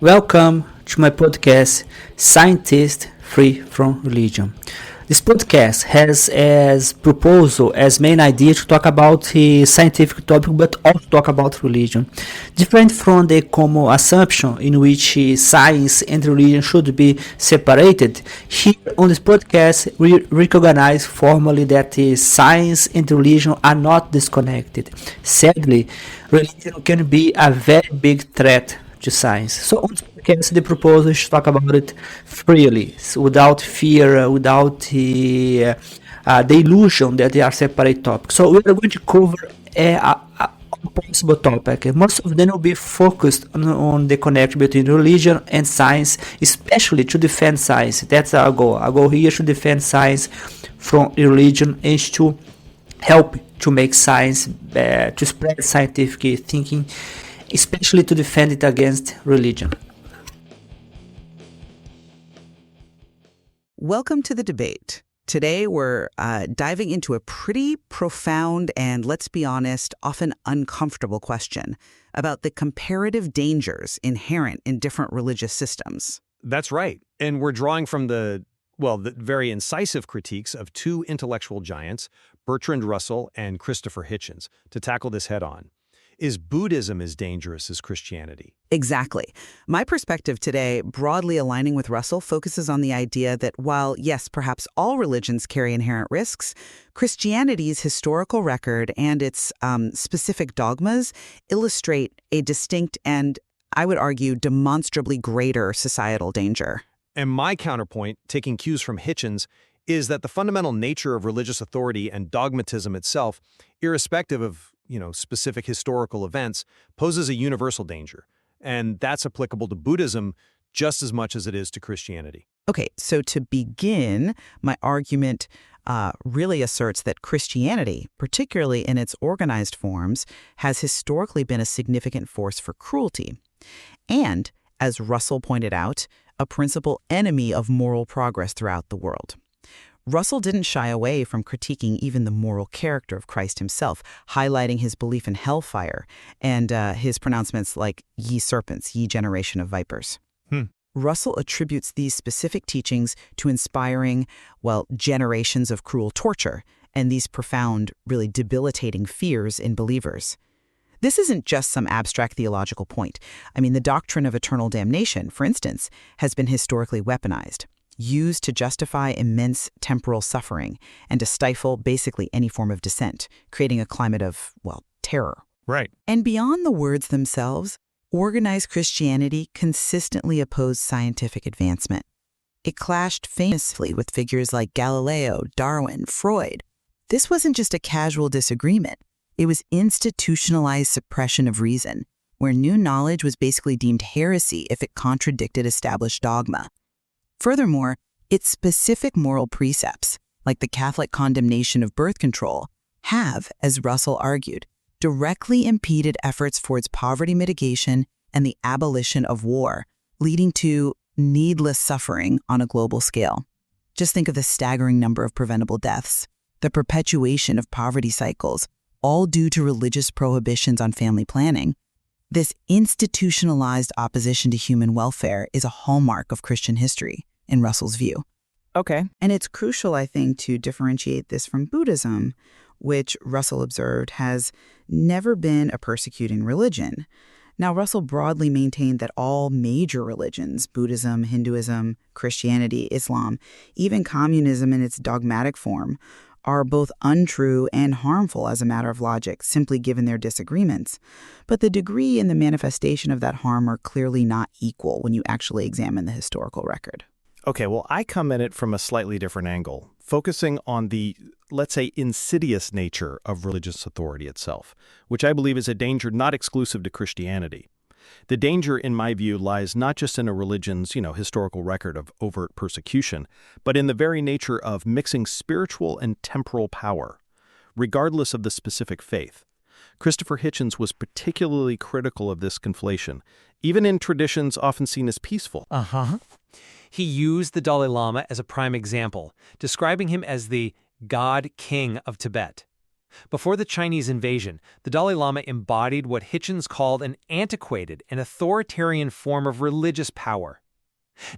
Welcome to my podcast, Scientist Free from Religion. This podcast has as proposal, as main idea to talk about a scientific topic, but also talk about religion. Different from the common assumption in which science and religion should be separated, here on this podcast we recognize formally that science and religion are not disconnected. Sadly, religion can be a very big threat to science. So on this podcast, the proposal is to talk about it freely, so without fear, without the illusion that they are separate topics. So we are going to cover a possible topic. Most of them will be focused on the connection between religion and science, especially to defend science. That's our goal. Our goal here is to defend science from religion and to help to make science, to spread scientific thinking, especially to defend it against religion. Welcome to the debate. Today we're diving into a pretty profound and, let's be honest, often uncomfortable question about the comparative dangers inherent in different religious systems. That's right. And we're drawing from the very incisive critiques of two intellectual giants, Bertrand Russell and Christopher Hitchens, to tackle this head-on. Is Buddhism as dangerous as Christianity? Exactly. My perspective today, broadly aligning with Russell, focuses on the idea that while, yes, perhaps all religions carry inherent risks, Christianity's historical record and its specific dogmas illustrate a distinct and, I would argue, demonstrably greater societal danger. And my counterpoint, taking cues from Hitchens, is that the fundamental nature of religious authority and dogmatism itself, irrespective of specific historical events, poses a universal danger. And that's applicable to Buddhism just as much as it is to Christianity. Okay, so to begin, my argument really asserts that Christianity, particularly in its organized forms, has historically been a significant force for cruelty. And, as Russell pointed out, a principal enemy of moral progress throughout the world. Russell didn't shy away from critiquing even the moral character of Christ himself, highlighting his belief in hellfire and his pronouncements like, "Ye serpents, ye generation of vipers." Russell attributes these specific teachings to inspiring, generations of cruel torture and these profound, really debilitating fears in believers. This isn't just some abstract theological point. I mean, the doctrine of eternal damnation, for instance, has been historically weaponized, used to justify immense temporal suffering and to stifle basically any form of dissent, creating a climate of, terror. Right. And beyond the words themselves, organized Christianity consistently opposed scientific advancement. It clashed famously with figures like Galileo, Darwin, Freud. This wasn't just a casual disagreement. It was institutionalized suppression of reason, where new knowledge was basically deemed heresy if it contradicted established dogma. Furthermore, its specific moral precepts, like the Catholic condemnation of birth control, have, as Russell argued, directly impeded efforts towards poverty mitigation and the abolition of war, leading to needless suffering on a global scale. Just think of the staggering number of preventable deaths, the perpetuation of poverty cycles, all due to religious prohibitions on family planning. This institutionalized opposition to human welfare is a hallmark of Christian history, in Russell's view. Okay. And it's crucial, I think, to differentiate this from Buddhism, which Russell observed has never been a persecuting religion. Now, Russell broadly maintained that all major religions, Buddhism, Hinduism, Christianity, Islam, even communism in its dogmatic form, are both untrue and harmful as a matter of logic, simply given their disagreements. But the degree and the manifestation of that harm are clearly not equal when you actually examine the historical record. Okay, well, I come at it from a slightly different angle, focusing on the, let's say, insidious nature of religious authority itself, which I believe is a danger not exclusive to Christianity. The danger, in my view, lies not just in a religion's, historical record of overt persecution, but in the very nature of mixing spiritual and temporal power, regardless of the specific faith. Christopher Hitchens was particularly critical of this conflation, even in traditions often seen as peaceful. He used the Dalai Lama as a prime example, describing him as the God King of Tibet. Before the Chinese invasion, the Dalai Lama embodied what Hitchens called an antiquated and authoritarian form of religious power.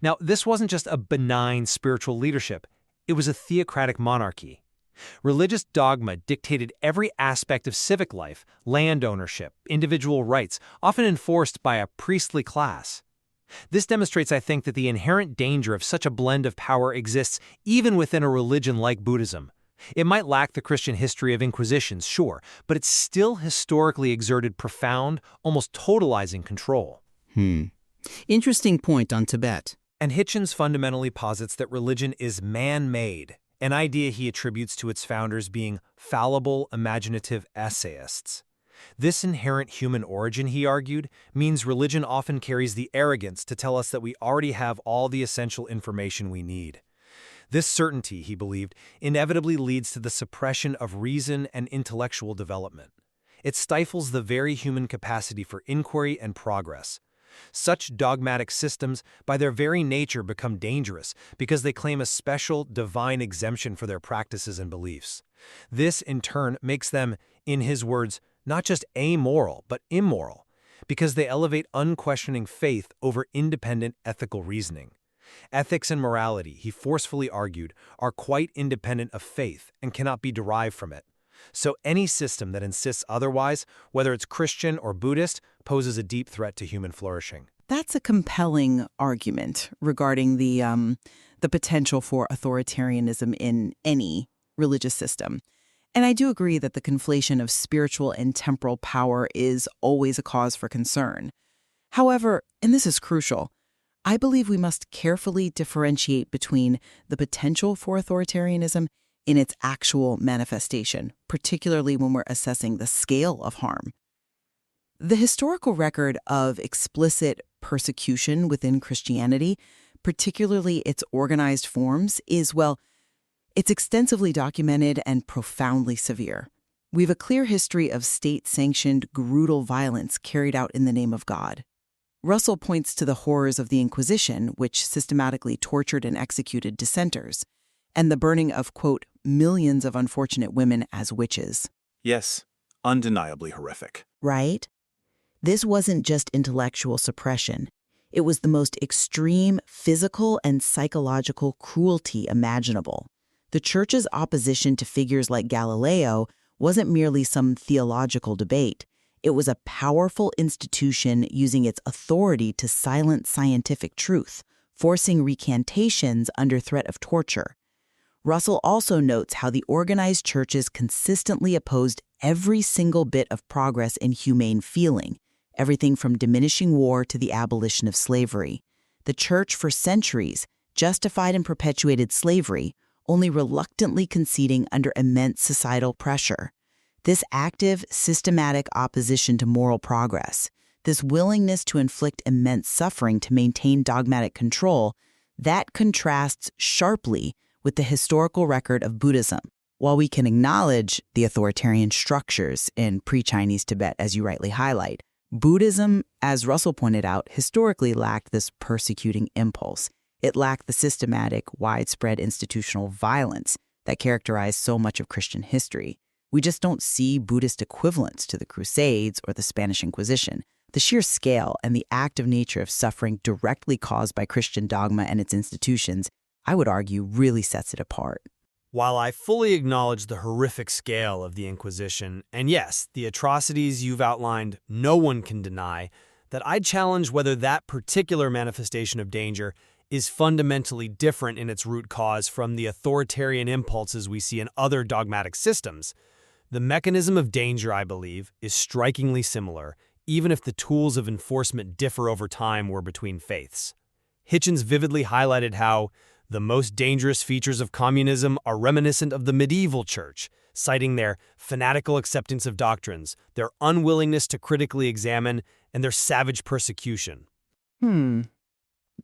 Now, this wasn't just a benign spiritual leadership, it was a theocratic monarchy. Religious dogma dictated every aspect of civic life, land ownership, individual rights, often enforced by a priestly class. This demonstrates, I think, that the inherent danger of such a blend of power exists even within a religion like Buddhism. It might lack the Christian history of inquisitions, sure, but it still historically exerted profound, almost totalizing control. Interesting point on Tibet. And Hitchens fundamentally posits that religion is man-made, an idea he attributes to its founders being fallible, imaginative essayists. This inherent human origin, he argued, means religion often carries the arrogance to tell us that we already have all the essential information we need. This certainty, he believed, inevitably leads to the suppression of reason and intellectual development. It stifles the very human capacity for inquiry and progress. Such dogmatic systems, by their very nature, become dangerous because they claim a special, divine exemption for their practices and beliefs. This, in turn, makes them, in his words, not just amoral, but immoral, because they elevate unquestioning faith over independent ethical reasoning. Ethics and morality, he forcefully argued, are quite independent of faith and cannot be derived from it. So any system that insists otherwise, whether it's Christian or Buddhist, poses a deep threat to human flourishing. That's a compelling argument regarding the potential for authoritarianism in any religious system. And I do agree that the conflation of spiritual and temporal power is always a cause for concern. However, and this is crucial, I believe we must carefully differentiate between the potential for authoritarianism in its actual manifestation, particularly when we're assessing the scale of harm. The historical record of explicit persecution within Christianity, particularly its organized forms, is, well, it's extensively documented and profoundly severe. We have a clear history of state-sanctioned, brutal violence carried out in the name of God. Russell points to the horrors of the Inquisition, which systematically tortured and executed dissenters, and the burning of, quote, millions of unfortunate women as witches. Yes, undeniably horrific. Right? This wasn't just intellectual suppression. It was the most extreme physical and psychological cruelty imaginable. The Church's opposition to figures like Galileo wasn't merely some theological debate. It was a powerful institution using its authority to silence scientific truth, forcing recantations under threat of torture. Russell also notes how the organized churches consistently opposed every single bit of progress in humane feeling, everything from diminishing war to the abolition of slavery. The church, for centuries, justified and perpetuated slavery, only reluctantly conceding under immense societal pressure. This active, systematic opposition to moral progress, this willingness to inflict immense suffering to maintain dogmatic control, that contrasts sharply with the historical record of Buddhism. While we can acknowledge the authoritarian structures in pre-Chinese Tibet, as you rightly highlight, Buddhism, as Russell pointed out, historically lacked this persecuting impulse. It lacked the systematic, widespread institutional violence that characterized so much of Christian history. We just don't see Buddhist equivalents to the Crusades or the Spanish Inquisition. The sheer scale and the active nature of suffering directly caused by Christian dogma and its institutions, I would argue, really sets it apart. While I fully acknowledge the horrific scale of the Inquisition, and yes, the atrocities you've outlined, no one can deny, that I'd challenge whether that particular manifestation of danger is fundamentally different in its root cause from the authoritarian impulses we see in other dogmatic systems. The mechanism of danger, I believe, is strikingly similar, even if the tools of enforcement differ over time or between faiths. Hitchens vividly highlighted how the most dangerous features of communism are reminiscent of the medieval church, citing their fanatical acceptance of doctrines, their unwillingness to critically examine, and their savage persecution.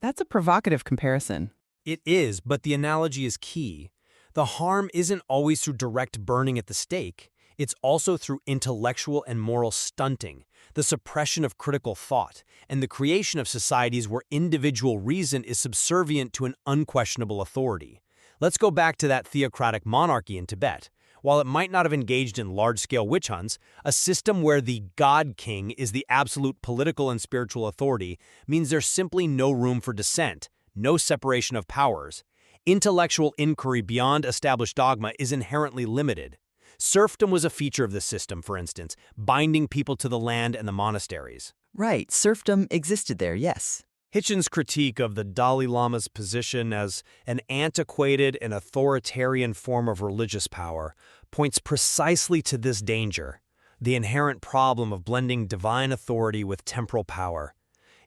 That's a provocative comparison. It is, but the analogy is key. The harm isn't always through direct burning at the stake. It's also through intellectual and moral stunting, the suppression of critical thought, and the creation of societies where individual reason is subservient to an unquestionable authority. Let's go back to that theocratic monarchy in Tibet. While it might not have engaged in large-scale witch hunts, a system where the God King is the absolute political and spiritual authority means there's simply no room for dissent, no separation of powers. Intellectual inquiry beyond established dogma is inherently limited. Serfdom was a feature of this system, for instance, binding people to the land and the monasteries. Right, serfdom existed there, yes. Hitchens' critique of the Dalai Lama's position as an antiquated and authoritarian form of religious power points precisely to this danger, the inherent problem of blending divine authority with temporal power.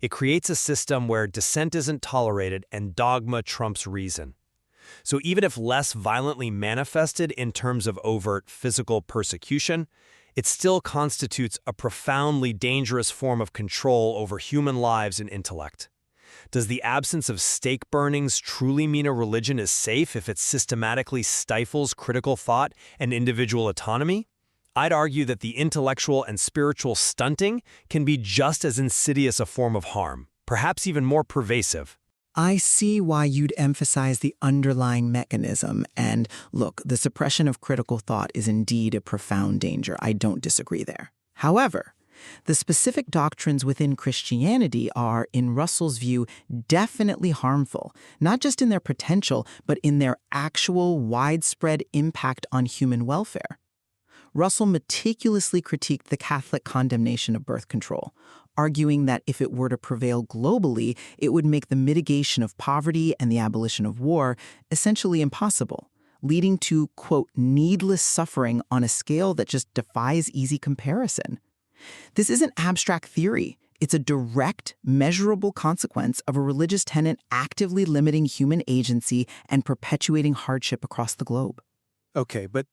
It creates a system where dissent isn't tolerated and dogma trumps reason. So even if less violently manifested in terms of overt physical persecution, it still constitutes a profoundly dangerous form of control over human lives and intellect. Does the absence of stake burnings truly mean a religion is safe if it systematically stifles critical thought and individual autonomy? I'd argue that the intellectual and spiritual stunting can be just as insidious a form of harm, perhaps even more pervasive. I see why you'd emphasize the underlying mechanism. And look, the suppression of critical thought is indeed a profound danger. I don't disagree there. However, the specific doctrines within Christianity are, in Russell's view, definitely harmful, not just in their potential, but in their actual widespread impact on human welfare. Russell meticulously critiqued the Catholic condemnation of birth control, arguing that if it were to prevail globally, it would make the mitigation of poverty and the abolition of war essentially impossible, leading to, quote, needless suffering on a scale that just defies easy comparison. This isn't abstract theory. It's a direct, measurable consequence of a religious tenet actively limiting human agency and perpetuating hardship across the globe. Okay, but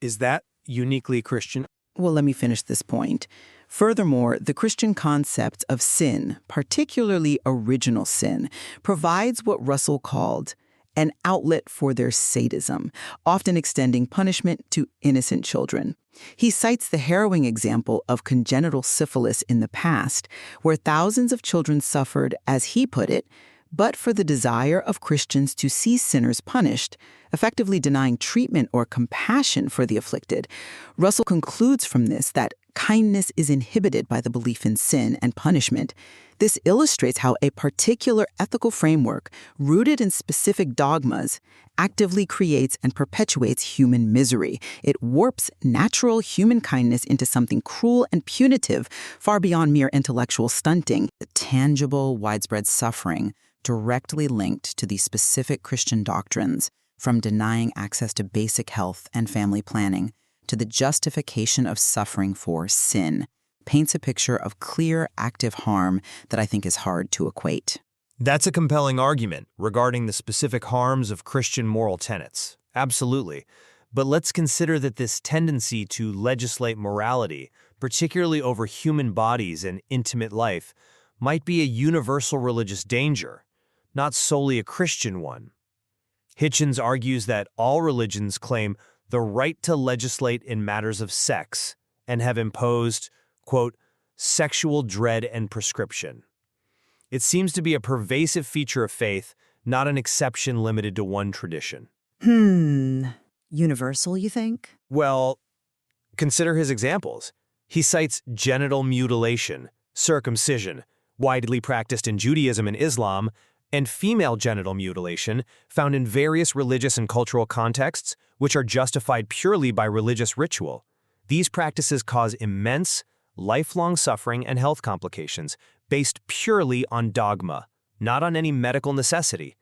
is that uniquely Christian? Well, let me finish this point. Furthermore, the Christian concept of sin, particularly original sin, provides what Russell called an outlet for their sadism, often extending punishment to innocent children. He cites the harrowing example of congenital syphilis in the past, where thousands of children suffered, as he put it, but for the desire of Christians to see sinners punished, effectively denying treatment or compassion for the afflicted. Russell concludes from this that kindness is inhibited by the belief in sin and punishment. This illustrates how a particular ethical framework, rooted in specific dogmas, actively creates and perpetuates human misery. It warps natural human kindness into something cruel and punitive, far beyond mere intellectual stunting. The tangible, widespread suffering directly linked to these specific Christian doctrines, from denying access to basic health and family planning to the justification of suffering for sin, paints a picture of clear, active harm that I think is hard to equate. That's a compelling argument regarding the specific harms of Christian moral tenets. Absolutely. But let's consider that this tendency to legislate morality, particularly over human bodies and intimate life, might be a universal religious danger, not solely a Christian one. Hitchens argues that all religions claim the right to legislate in matters of sex and have imposed, quote, sexual dread and prescription. It seems to be a pervasive feature of faith, not an exception limited to one tradition. Universal, you think? Well, consider his examples. He cites genital mutilation, circumcision, widely practiced in Judaism and Islam, and female genital mutilation, found in various religious and cultural contexts, which are justified purely by religious ritual. These practices cause immense, lifelong suffering and health complications based purely on dogma, not on any medical necessity.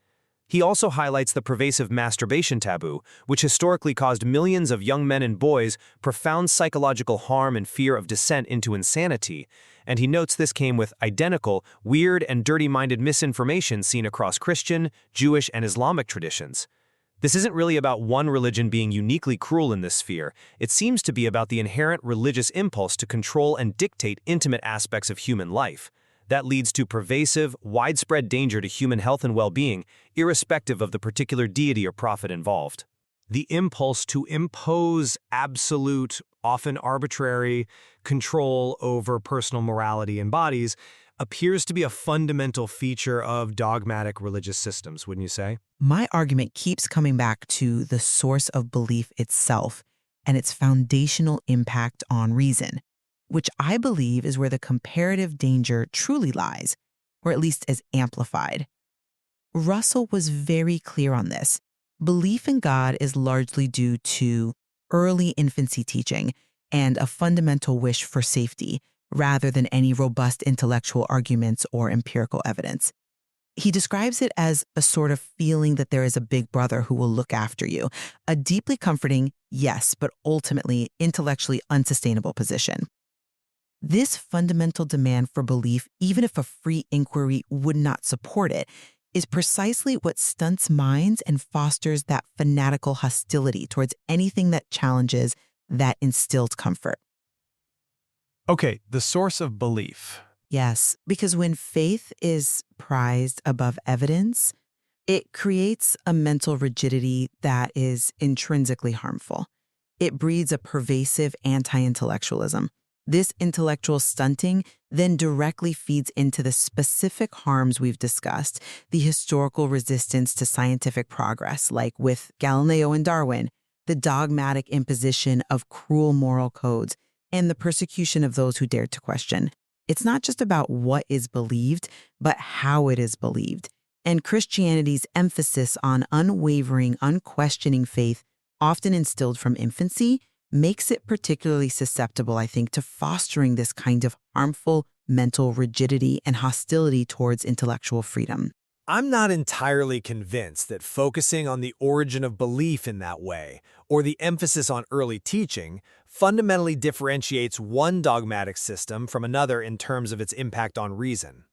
He also highlights the pervasive masturbation taboo, which historically caused millions of young men and boys profound psychological harm and fear of descent into insanity, and he notes this came with identical, weird and dirty-minded misinformation seen across Christian, Jewish, and Islamic traditions. This isn't really about one religion being uniquely cruel in this sphere. It seems to be about the inherent religious impulse to control and dictate intimate aspects of human life. That leads to pervasive, widespread danger to human health and well-being, irrespective of the particular deity or prophet involved. The impulse to impose absolute, often arbitrary, control over personal morality and bodies appears to be a fundamental feature of dogmatic religious systems, wouldn't you say? My argument keeps coming back to the source of belief itself and its foundational impact on reason, which I believe is where the comparative danger truly lies, or at least is amplified. Russell was very clear on this. Belief in God is largely due to early infancy teaching and a fundamental wish for safety, rather than any robust intellectual arguments or empirical evidence. He describes it as a sort of feeling that there is a big brother who will look after you, a deeply comforting, yes, but ultimately intellectually unsustainable position. This fundamental demand for belief, even if a free inquiry would not support it, is precisely what stunts minds and fosters that fanatical hostility towards anything that challenges that instilled comfort. Okay, the source of belief. Yes, because when faith is prized above evidence, it creates a mental rigidity that is intrinsically harmful. It breeds a pervasive anti-intellectualism. This intellectual stunting then directly feeds into the specific harms we've discussed, the historical resistance to scientific progress, like with Galileo and Darwin, the dogmatic imposition of cruel moral codes, and the persecution of those who dared to question. It's not just about what is believed, but how it is believed. And Christianity's emphasis on unwavering, unquestioning faith, often instilled from infancy, makes it particularly susceptible, I think, to fostering this kind of harmful mental rigidity and hostility towards intellectual freedom. I'm not entirely convinced that focusing on the origin of belief in that way, or the emphasis on early teaching, fundamentally differentiates one dogmatic system from another in terms of its impact on reason.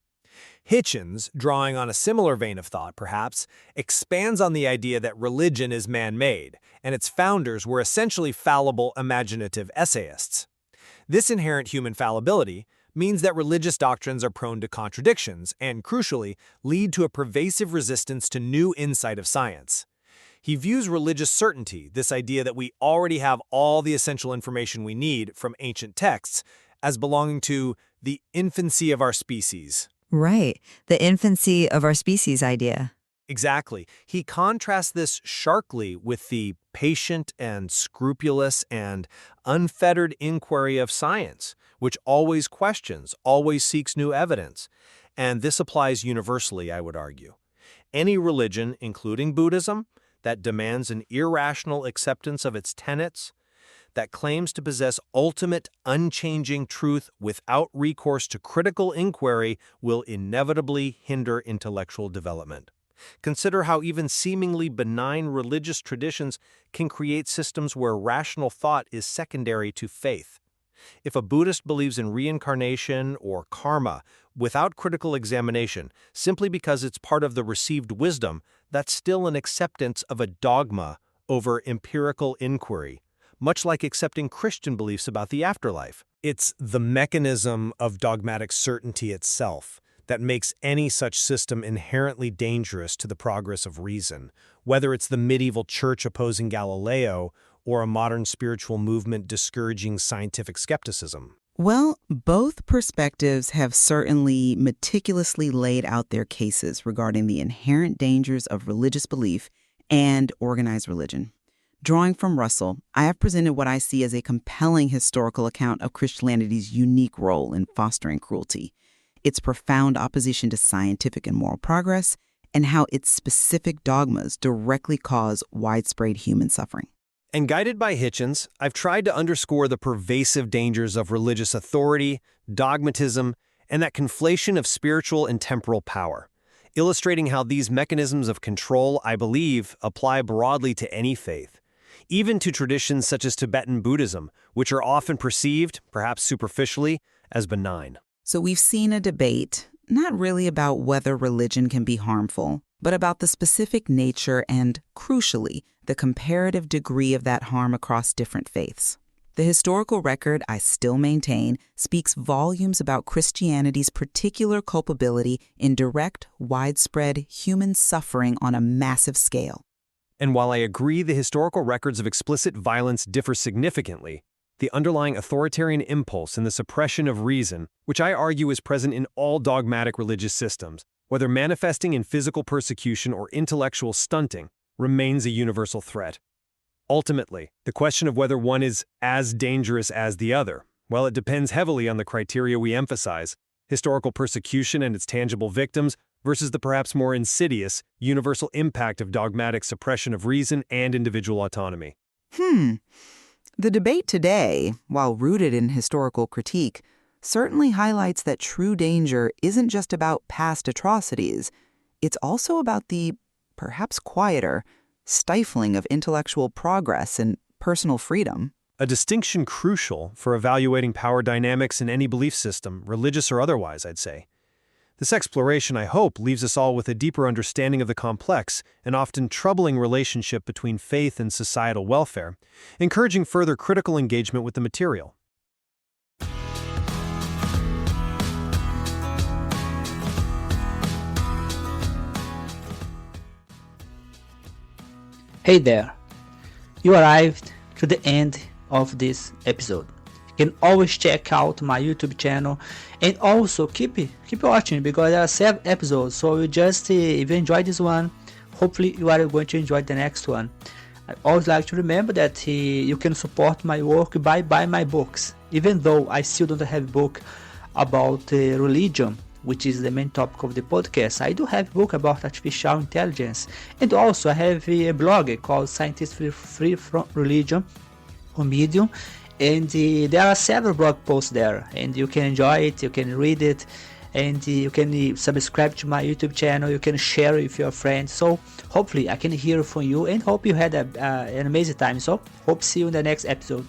Hitchens, drawing on a similar vein of thought perhaps, expands on the idea that religion is man-made, and its founders were essentially fallible imaginative essayists. This inherent human fallibility means that religious doctrines are prone to contradictions and, crucially, lead to a pervasive resistance to new insight of science. He views religious certainty, this idea that we already have all the essential information we need from ancient texts, as belonging to the infancy of our species. Right, the infancy of our species idea. Exactly. He contrasts this sharply with the patient and scrupulous and unfettered inquiry of science, which always questions, always seeks new evidence. And this applies universally, I would argue. Any religion, including Buddhism, that demands an irrational acceptance of its tenets, that claims to possess ultimate, unchanging truth without recourse to critical inquiry, will inevitably hinder intellectual development. Consider how even seemingly benign religious traditions can create systems where rational thought is secondary to faith. If a Buddhist believes in reincarnation or karma without critical examination, simply because it's part of the received wisdom, that's still an acceptance of a dogma over empirical inquiry, much like accepting Christian beliefs about the afterlife. It's the mechanism of dogmatic certainty itself that makes any such system inherently dangerous to the progress of reason, whether it's the medieval church opposing Galileo or a modern spiritual movement discouraging scientific skepticism. Well, both perspectives have certainly meticulously laid out their cases regarding the inherent dangers of religious belief and organized religion. Drawing from Russell, I have presented what I see as a compelling historical account of Christianity's unique role in fostering cruelty, its profound opposition to scientific and moral progress, and how its specific dogmas directly cause widespread human suffering. And guided by Hitchens, I've tried to underscore the pervasive dangers of religious authority, dogmatism, and that conflation of spiritual and temporal power, illustrating how these mechanisms of control, I believe, apply broadly to any faith, even to traditions such as Tibetan Buddhism, which are often perceived, perhaps superficially, as benign. So we've seen a debate, not really about whether religion can be harmful, but about the specific nature and, crucially, the comparative degree of that harm across different faiths. The historical record, I still maintain, speaks volumes about Christianity's particular culpability in direct, widespread human suffering on a massive scale. And while I agree the historical records of explicit violence differ significantly, the underlying authoritarian impulse and the suppression of reason, which I argue is present in all dogmatic religious systems, whether manifesting in physical persecution or intellectual stunting, remains a universal threat. Ultimately, the question of whether one is as dangerous as the other, well, it depends heavily on the criteria we emphasize: historical persecution and its tangible victims versus the perhaps more insidious, universal impact of dogmatic suppression of reason and individual autonomy. The debate today, while rooted in historical critique, certainly highlights that true danger isn't just about past atrocities. It's also about the, perhaps quieter, stifling of intellectual progress and personal freedom. A distinction crucial for evaluating power dynamics in any belief system, religious or otherwise, I'd say. This exploration, I hope, leaves us all with a deeper understanding of the complex and often troubling relationship between faith and societal welfare, encouraging further critical engagement with the material. Hey there, you arrived to the end of this episode. You can always check out my YouTube channel and also keep watching, because there are 7 episodes, so you just if you enjoyed this one, hopefully you are going to enjoy the next one. I always like to remember that you can support my work by buying my books, even though I still don't have a book about religion, which is the main topic of the podcast. I do have a book about artificial intelligence, and also I have a blog called Scientists Free from Religion on Medium, and there are several blog posts there, and you can enjoy it, you can read it, and you can subscribe to my YouTube channel, you can share it with your friends. So hopefully I can hear from you, and hope you had an amazing time. So hope to see you in the next episode.